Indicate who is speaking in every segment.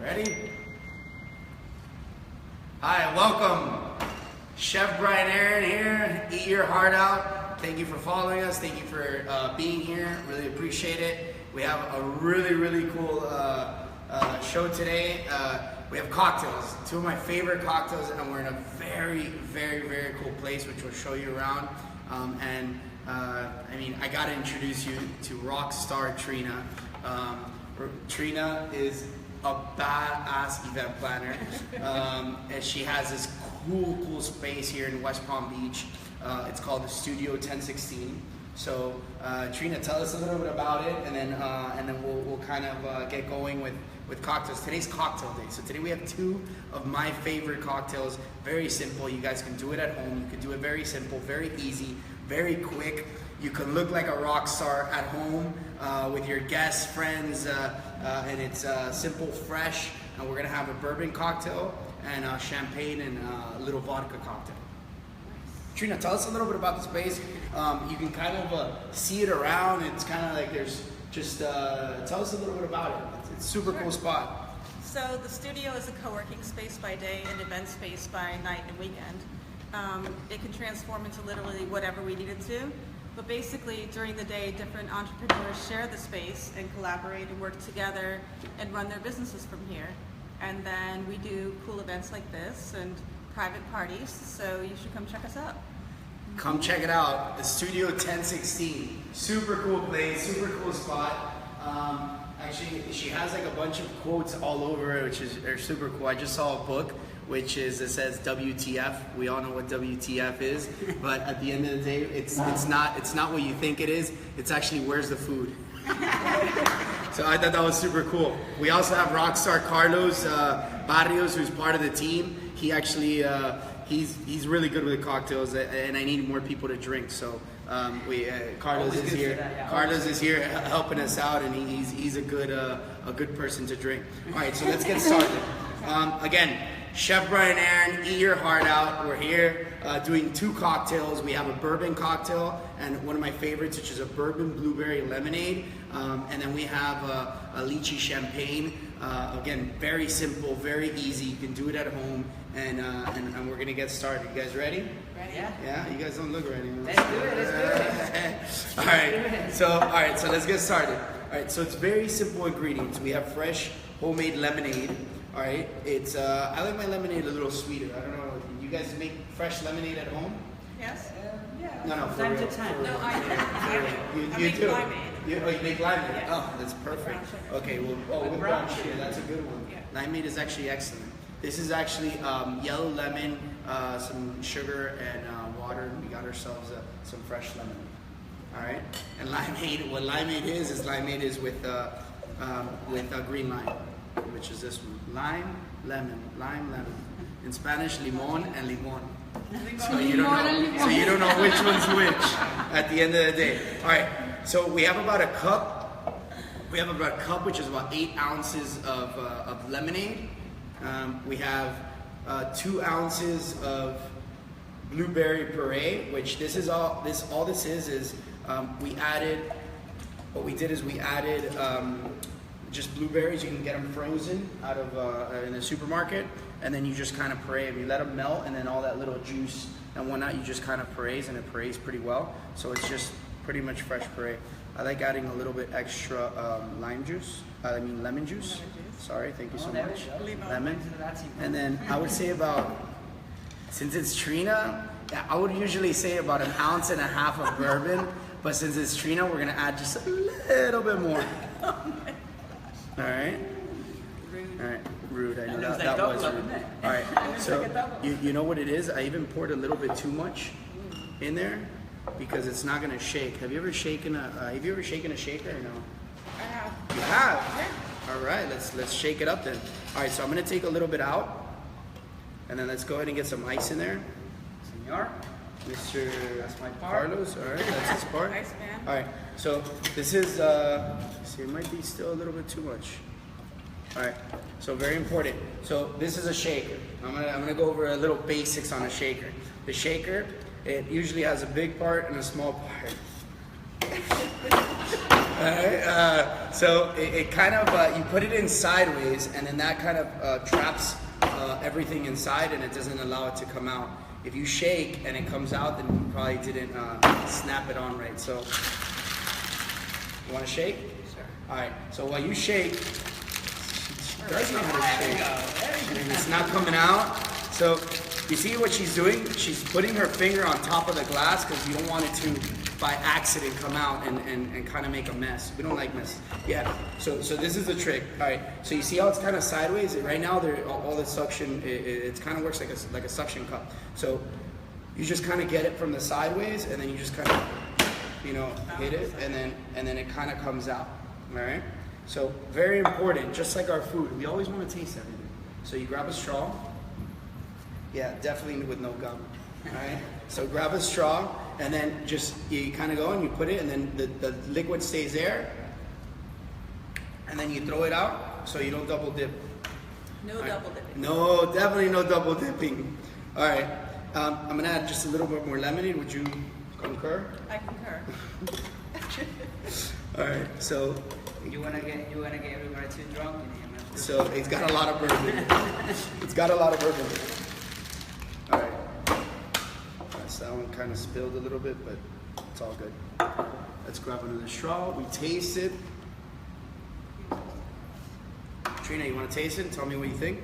Speaker 1: Ready? Hi, welcome. Chef Brian Aaron here. Eat your heart out. Thank you for following us. Thank you for being here. Really appreciate it. We have a really cool show today. We have cocktails, two of my favorite cocktails, and we're in a very cool place, which we'll show you around. I gotta introduce you to rock star Trina. Trina is a badass event planner, and she has this cool space here in West Palm Beach. It's called the Studio 1016. So Trina, tell us a little bit about it, and then we'll kind of get going with cocktails. Today's cocktail day. So today we have two of my favorite cocktails. Very simple. You guys can do it at home. You can do it very simple, very easy, very quick. You can look like a rock star at home with your guests, friends, and it's simple, fresh. And we're gonna have a bourbon cocktail and champagne and a little vodka cocktail. Trina, tell us a little bit about the space. You can kind of see it around. It's kind of like there's just, tell us a little bit about it. It's a super cool spot.
Speaker 2: So the studio is a co-working space by day and event space by night and weekend. It can transform into literally whatever we need it to. But basically, during the day, different entrepreneurs share the space and collaborate and work together and run their businesses from here. And then we do cool events like this and private parties, so you should come check us out.
Speaker 1: Come check it out, the Studio 1016. Super cool place, super cool spot. Actually, she has like a bunch of quotes all over it, which are super cool. I just saw a book, it says WTF. We all know what WTF is, but at the end of the day, it's not what you think it is. It's actually, where's the food? So I thought that was super cool. We also have rockstar Carlos Barrios, who's part of the team. He actually he's really good with cocktails, and I need more people to drink. So Carlos is here. Carlos is here helping us out, and he's a good person to drink. All right, so let's get started. Again, Chef Brian Aaron, eat your heart out. We're here doing two cocktails. We have a bourbon cocktail and one of my favorites, which is a bourbon blueberry lemonade. And then we have a lychee champagne. Again, very simple, very easy. You can do it at home, and we're gonna get started. You guys ready?
Speaker 2: Ready?
Speaker 1: Yeah. You guys don't look ready.
Speaker 3: Let's do it.
Speaker 1: All right. So let's get started. All right. So it's very simple ingredients. We have fresh homemade lemonade. All right. It's I like my lemonade a little sweeter. I don't know. You guys make fresh lemonade at home?
Speaker 2: Yes?
Speaker 3: Yeah.
Speaker 1: No,
Speaker 3: From time to time.
Speaker 2: No, I do.
Speaker 1: You
Speaker 2: I make
Speaker 1: do.
Speaker 2: limeade.
Speaker 1: You make limeade?
Speaker 2: Yes.
Speaker 1: Oh, that's perfect.
Speaker 2: With brown sugar.
Speaker 1: Okay, with brown sugar, that's a good one.
Speaker 2: Yeah.
Speaker 1: Limeade is actually excellent. This is actually yellow lemon, some sugar, and water. We got ourselves some fresh lemon. All right, and limeade. What limeade is with green lime, which is this one. Lime, lemon. In Spanish, limón and limón. So you don't know which one's which at the end of the day. All right. So we have about a cup. We have about a cup, which is about 8 ounces of lemonade. We have 2 ounces of blueberry puree, which this is all. All this is we added. What we did is we added just blueberries. You can get them frozen out of in the supermarket, and then you just kind of puree them. You let them melt, and then all that little juice and whatnot, you just kind of purees, and it purees pretty well. So it's just pretty much fresh puree. I like adding a little bit extra lemon juice. Sorry, thank you so much. Lemon. And then I would say since it's Trina, I would usually say about 1.5 ounces of bourbon, but since it's Trina, we're gonna add just a little bit more. All right. Rude. I know that was rude. All right. So you know what it is? I even poured a little bit too much in there because it's not gonna shake. Have you ever shaken a shaker or no?
Speaker 2: I have.
Speaker 1: You have?
Speaker 2: Yeah.
Speaker 1: All right. Let's shake it up then. All right. So I'm gonna take a little bit out, and then let's go ahead and get some ice in there.
Speaker 3: Senor.
Speaker 1: Mr.
Speaker 3: That's my part.
Speaker 1: Carlos. All right. That's his part.
Speaker 2: Ice man.
Speaker 1: All right. So this is. See, it might be still a little bit too much. All right, so very important. So this is a shaker. I'm gonna go over a little basics on a shaker. The shaker, it usually has a big part and a small part. All Alright, so it kind of, you put it in sideways, and then that kind of traps everything inside, and it doesn't allow it to come out. If you shake and it comes out, then you probably didn't snap it on right. So, you want to shake?
Speaker 3: Sure.
Speaker 1: Alright, so while you shake, she does know how to shake. And it's not coming out. So, you see what she's doing? She's putting her finger on top of the glass because you don't want it to, by accident, come out and kind of make a mess. We don't like mess. Yeah, so this is the trick. All right, so you see how it's kind of sideways? Right now, all the suction, it kind of works like a suction cup. So you just kind of get it from the sideways, and then you just kind of, hit it, and then it kind of comes out, all right? So very important, just like our food, we always want to taste everything. So you grab a straw. Yeah, definitely with no gum. All right. So grab a straw, and then just you kind of go and you put it, and then the liquid stays there, and then you throw it out so you don't double dip.
Speaker 2: No double dipping.
Speaker 1: No, definitely no double dipping. All right. I'm gonna add just a little bit more lemonade. Would you concur?
Speaker 2: I concur.
Speaker 1: All right. So.
Speaker 3: You wanna get everybody too drunk?
Speaker 1: So it's got a lot of bourbon. It's got a lot of bourbon. All right. So that one kind of spilled a little bit, but it's all good. Let's grab another straw. We taste it. Trina, you want to taste it and tell me what you think?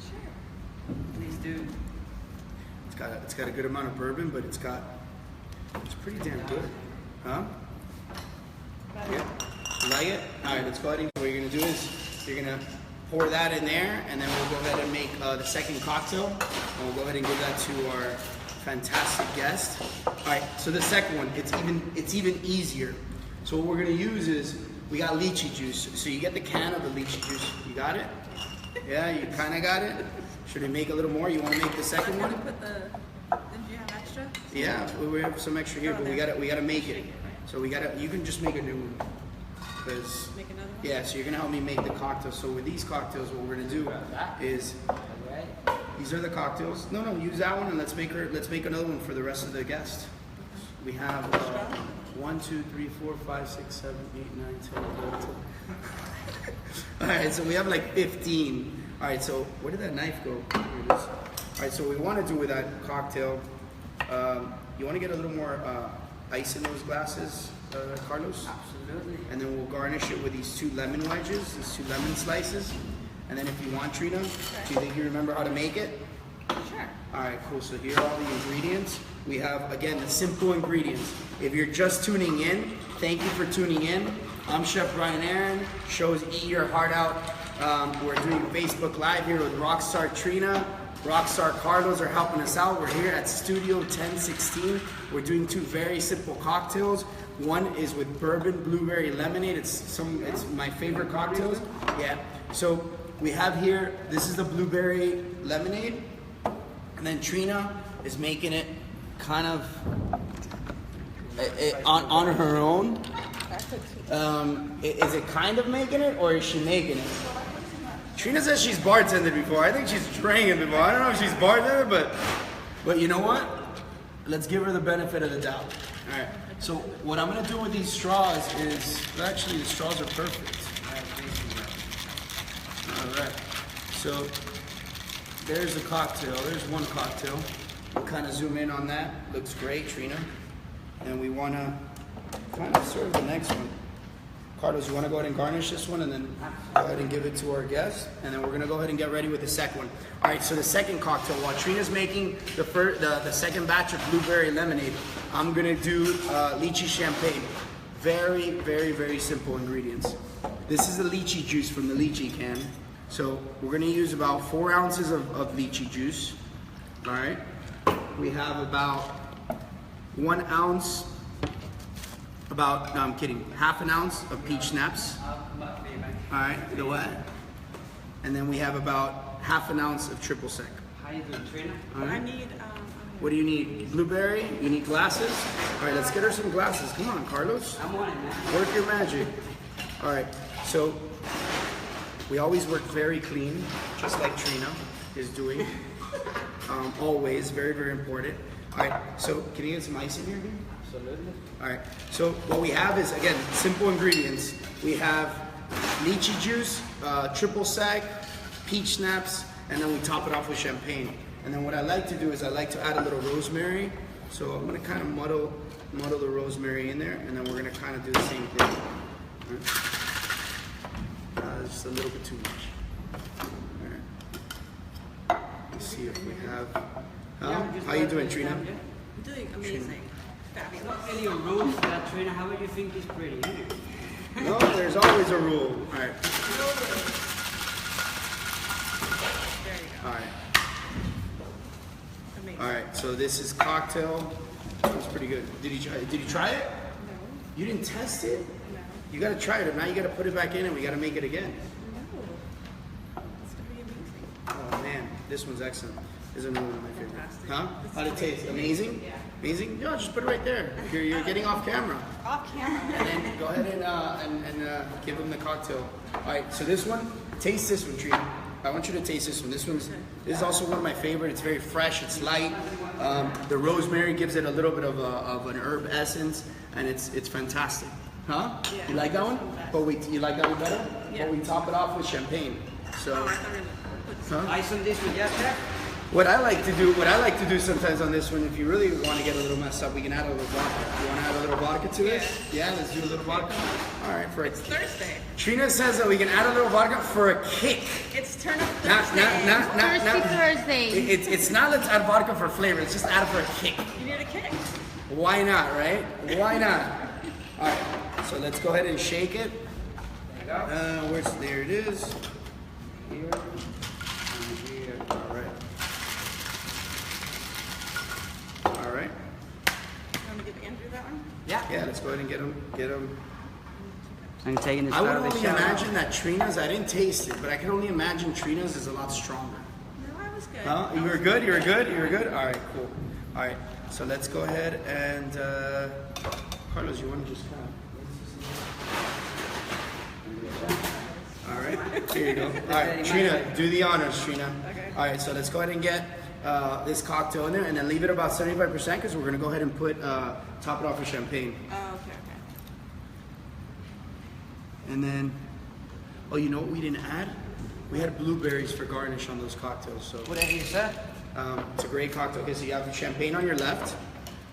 Speaker 2: Sure.
Speaker 3: Please do.
Speaker 1: It's got a good amount of bourbon, but it's pretty damn good. Huh? Yeah. You like it? All right, let's go ahead and what you're gonna do is you're gonna pour that in there, and then we'll go ahead and make the second cocktail, and we'll go ahead and give that to our fantastic guest. All right, so the second one, it's even easier. So what we're gonna use is we got lychee juice. So you get the can of the lychee juice. You got it? Yeah, you kind of got it. Should we make a little more? You want to make the second one?
Speaker 2: Did you have extra?
Speaker 1: Yeah, we have some extra here, but we gotta make it. So you can just make a new one. Because
Speaker 2: Make another one?
Speaker 1: yeah, so you're gonna help me make the cocktail. So with these cocktails, what we're gonna do is these are the cocktails. No, use that one, and let's make another one for the rest of the guests. We have 1, 2, 3, 4, 5, 6, 7, 8, 9, 10, 11, 12. All right, so we have like 15. All right, so where did that knife go? Here it is. All right, so what we want to do with that cocktail, you want to get a little more ice in those glasses, Carlos?
Speaker 3: Absolutely.
Speaker 1: And then we'll garnish it with these 2 lemon wedges, these 2 lemon slices. And then if you want, Trina, do you think you remember how to make it?
Speaker 2: Sure.
Speaker 1: All right, cool. So here are all the ingredients. We have, again, the simple ingredients. If you're just tuning in, thank you for tuning in. I'm Chef Brian Aaron, shows Eat Your Heart Out. We're doing Facebook Live here with Rockstar Trina. Rockstar Carlos are helping us out. We're here at Studio 1016. We're doing 2 very simple cocktails. One is with bourbon blueberry lemonade. It's my favorite cocktails. Yeah. So we have here, this is the blueberry lemonade. And then Trina is making it kind of on her own. Is it kind of making it, or is she making it? Trina says she's bartended before. I think she's drank it before. I don't know if she's bartended, but you know what? Let's give her the benefit of the doubt. All right. So what I'm gonna do with these straws is, actually the straws are perfect. All right. So there's a cocktail. There's one cocktail. We'll kind of zoom in on that. Looks great, Trina. And we wanna kind of serve the next one. Carlos, you want to go ahead and garnish this one, and then go ahead and give it to our guests, and then we're going to go ahead and get ready with the second one. All right, so the second cocktail, while Trina's making the second batch of blueberry lemonade, I'm going to do lychee champagne. Very, very, very simple ingredients. This is the lychee juice from the lychee can. So we're going to use about 4 ounces of lychee juice. All right. We have about 1 ounce. No, I'm kidding. Half an ounce of peach schnapps. All right, the what? And then we have about half an ounce of triple sec.
Speaker 3: How you doing, Trina?
Speaker 1: All right.
Speaker 2: I need.
Speaker 1: What do you need? Blueberry? You need glasses? All right, let's get her some glasses. Come on, Carlos.
Speaker 3: I'm on it, man.
Speaker 1: Work your magic. All right, so we always work very clean, just like Trina is doing. Always, very, very important. All right, so can you get some ice in here, dude?
Speaker 3: Absolutely.
Speaker 1: All right, so what we have is, again, simple ingredients. We have lychee juice, triple sec, peach snaps, and then we top it off with champagne. And then what I like to do is I like to add a little rosemary. So I'm gonna kind of muddle the rosemary in there, and then we're gonna kind of do the same thing. All right. Just a little bit too much. All right. Let's see if we have. How you doing, Trina?
Speaker 2: I'm doing amazing. Fabulous.
Speaker 3: Not really a rule for that, Trina. How would you think is pretty?
Speaker 1: No, there's always a rule. All right.
Speaker 2: There you go.
Speaker 1: All right.
Speaker 2: Amazing.
Speaker 1: All right. So this is cocktail. That's pretty good. Did you try it?
Speaker 2: No.
Speaker 1: You didn't test it?
Speaker 2: No.
Speaker 1: You got to try it. And now you got to put it back in, and we got to make it again.
Speaker 2: No. It's gonna be amazing.
Speaker 1: Oh man, this one's excellent. This is another one of my favorite.
Speaker 2: Fantastic.
Speaker 1: Huh?
Speaker 2: This
Speaker 1: How'd it
Speaker 2: is
Speaker 1: taste? Amazing?
Speaker 2: Yeah.
Speaker 1: Amazing? Yeah, just put it right there. You're getting off camera.
Speaker 2: Off camera.
Speaker 1: And then go ahead and give them the cocktail. All right, so this one, taste this one, Trina. I want you to taste this one. This is also one of my favorite. It's very fresh. It's light. The rosemary gives it a little bit of an herb essence, and it's fantastic. Huh?
Speaker 2: Yeah.
Speaker 1: You like that one? You like that one better?
Speaker 2: Yeah.
Speaker 1: But we top it off with champagne. So.
Speaker 2: Oh, I thought we were put
Speaker 1: Huh?
Speaker 3: Ice on this one, yes, chef?
Speaker 1: What I like to do sometimes on this one, if you really want to get a little messed up, we can add a little vodka. You want to add a little vodka to it? Yeah, let's do a little vodka. All right, for a
Speaker 2: It's Thursday.
Speaker 1: Trina says that we can add a little vodka for a kick.
Speaker 2: It's turn up
Speaker 1: Not,
Speaker 2: Thursday.
Speaker 4: Thursday.
Speaker 1: It's not let's add vodka for flavor. It's just add it for a kick.
Speaker 2: You need a kick.
Speaker 1: Why not, right? Why not? All right, so let's go ahead and shake it. There it is.
Speaker 3: Here and here.
Speaker 1: All right. All right.
Speaker 2: You want to give Andrew that one?
Speaker 3: Yeah.
Speaker 1: Let's go ahead and get them.
Speaker 3: I'm taking this
Speaker 1: I would
Speaker 3: out of the
Speaker 1: only
Speaker 3: shower.
Speaker 1: imagine that Trina's, I didn't taste it, but I can only imagine Trina's is a lot stronger.
Speaker 2: No, I was good.
Speaker 1: Huh? You were good? You were good? You were good? All right, cool. All right, so let's go ahead and, Carlos, you want to just kind of... All right, here you go. All right, Trina, do the honors, Trina.
Speaker 2: Okay.
Speaker 1: All right, so let's go ahead and get this cocktail in there and then leave it about 75% because we're going to go ahead and put, top it off with champagne.
Speaker 2: Oh, okay.
Speaker 1: And then, oh, you know what we didn't add? We had blueberries for garnish on those cocktails. So
Speaker 3: Whatever you said.
Speaker 1: it's a great cocktail. Okay, so you have the champagne on your left.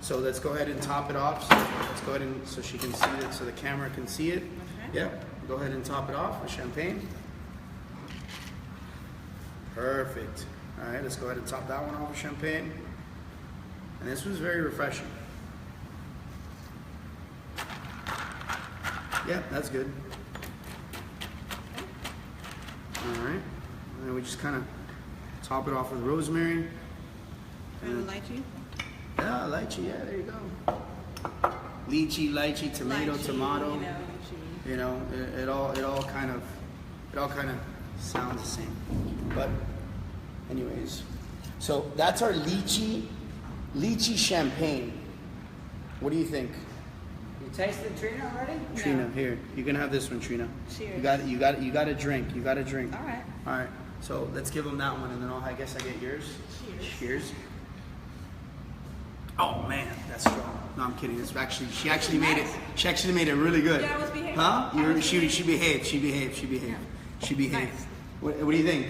Speaker 1: So let's go ahead and top it off. So let's go ahead and so she can see it, so the camera can see it.
Speaker 2: Okay.
Speaker 1: Yep. Go ahead and top it off with champagne. Perfect. All right, let's go ahead and top that one off with champagne. And this was very refreshing. Yeah, that's good. All right, and then we just kind of top it off with rosemary.
Speaker 2: And lychee?
Speaker 1: Yeah, lychee, yeah, there you go. Lychee, tomato,
Speaker 2: Lychee,
Speaker 1: tomato.
Speaker 2: You know, lychee.
Speaker 1: You know, it all kind of sounds the same. But anyways, so that's our lychee champagne. What do you think?
Speaker 3: You tasted Trina already?
Speaker 1: Trina, here, you can have this one, Trina.
Speaker 2: Cheers.
Speaker 1: You got a drink. You got a drink.
Speaker 2: All right.
Speaker 1: All right. So let's give them that one, and then I guess I get yours.
Speaker 2: Cheers.
Speaker 1: Cheers. Oh man, that's strong. No, I'm kidding. It's actually she actually made it. She actually made it really good.
Speaker 2: Yeah, I was behaving.
Speaker 1: Huh?
Speaker 2: I was
Speaker 1: She behaved.
Speaker 2: Yeah. Nice.
Speaker 1: What do you think?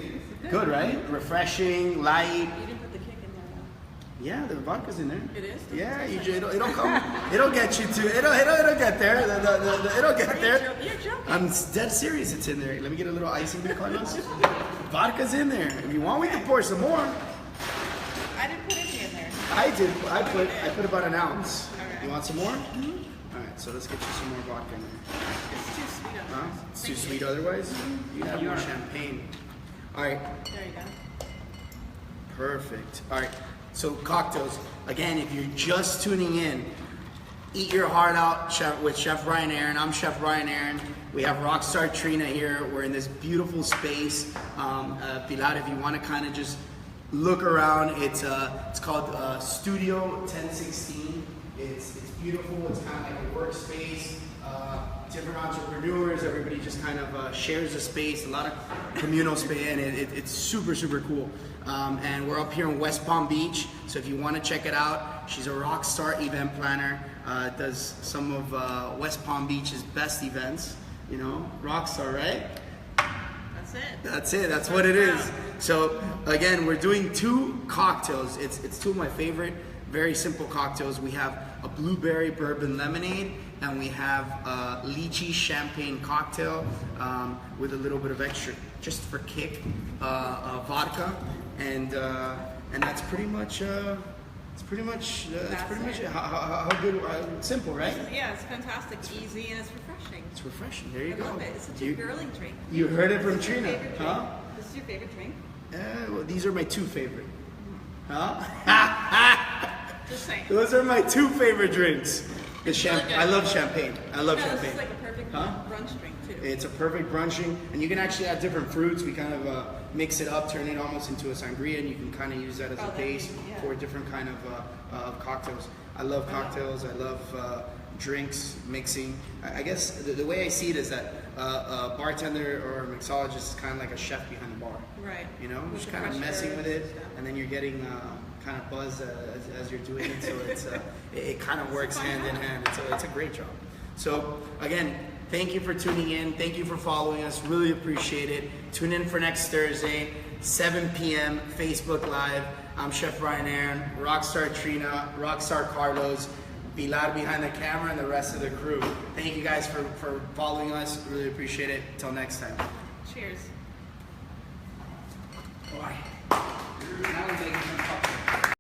Speaker 1: Good, right? Refreshing, light.
Speaker 2: You didn't put the kick in there, though.
Speaker 1: Yeah, the vodka's in there.
Speaker 2: It is?
Speaker 1: Yeah, it'll come. It'll get you to. It'll get there. It'll get there.
Speaker 2: You're joking.
Speaker 1: I'm dead serious. It's in there. Let me get a little ice in there, Carlos. Vodka's in there. If you want, we can pour some more.
Speaker 2: I didn't put any in there.
Speaker 1: I did. I put about an ounce.
Speaker 2: Okay.
Speaker 1: You want some more? All right. So let's get you some more vodka in there.
Speaker 2: It's too sweet
Speaker 1: Huh?
Speaker 2: otherwise.
Speaker 1: It's too sweet otherwise. You have more champagne. All right.
Speaker 2: There you go.
Speaker 1: Perfect. All right. So cocktails. Again, if you're just tuning in, eat your heart out with Chef Brian Aaron. I'm Chef Brian Aaron. We have Rockstar Trina here. We're in this beautiful space. Pilar, if you want to kind of just look around, it's called Studio 1016. It's beautiful. It's kind of like a workspace. Different entrepreneurs, everybody just kind of shares the space, a lot of communal space, and it's super, super cool. And we're up here in West Palm Beach, so if you want to check it out, She's a rock star event planner. Does some of West Palm Beach's best events. You know, rock star, right?
Speaker 2: That's it.
Speaker 1: That's it. That's what it is. So again, we're doing 2 cocktails. It's 2 of my favorite, very simple cocktails. We have a blueberry bourbon lemonade, and we have a lychee champagne cocktail with a little bit of extra, just for kick, vodka, and that's pretty much. It's pretty much how good. Simple, right?
Speaker 2: Yeah, it's fantastic, easy, and it's refreshing.
Speaker 1: It's refreshing. There you
Speaker 2: I
Speaker 1: go.
Speaker 2: love it. It's such a girly drink.
Speaker 1: You heard it from
Speaker 2: This is your
Speaker 1: Trina,
Speaker 2: favorite
Speaker 1: huh?
Speaker 2: drink? This is your favorite drink?
Speaker 1: Well, these are my 2 favorite. Huh?
Speaker 2: Just saying.
Speaker 1: Those are my 2 favorite drinks. The
Speaker 2: It's really good.
Speaker 1: I love champagne. I love
Speaker 2: No,
Speaker 1: champagne.
Speaker 2: this is like a perfect brunch drink too.
Speaker 1: It's a perfect brunching, and you can actually add different fruits. We kind of mix it up, turn it almost into a sangria, and you can kind of use that as a
Speaker 2: that'd
Speaker 1: base
Speaker 2: be- yeah.
Speaker 1: for different kind of cocktails. I love cocktails. I love drinks, mixing. I guess the way I see it is that a bartender or a mixologist is kind of like a chef behind the bar.
Speaker 2: Right.
Speaker 1: You know,
Speaker 2: With
Speaker 1: just
Speaker 2: the
Speaker 1: kind of
Speaker 2: fresh
Speaker 1: messing with
Speaker 2: herbs
Speaker 1: it,
Speaker 2: and stuff.
Speaker 1: and then you're getting kind of buzz as you're doing it. So it's it kind of works
Speaker 2: fun
Speaker 1: hand in
Speaker 2: job.
Speaker 1: hand. It's a great job. So again, thank you for tuning in. Thank you for following us. Really appreciate it. Tune in for next Thursday, 7 p.m. Facebook Live. I'm Chef Brian Aaron, Rockstar Trina, Rockstar Carlos, Pilar behind the camera, and the rest of the crew. Thank you guys for following us. Really appreciate it. Till next time.
Speaker 2: Cheers.
Speaker 1: Bye.
Speaker 3: Now we're making some cocktails.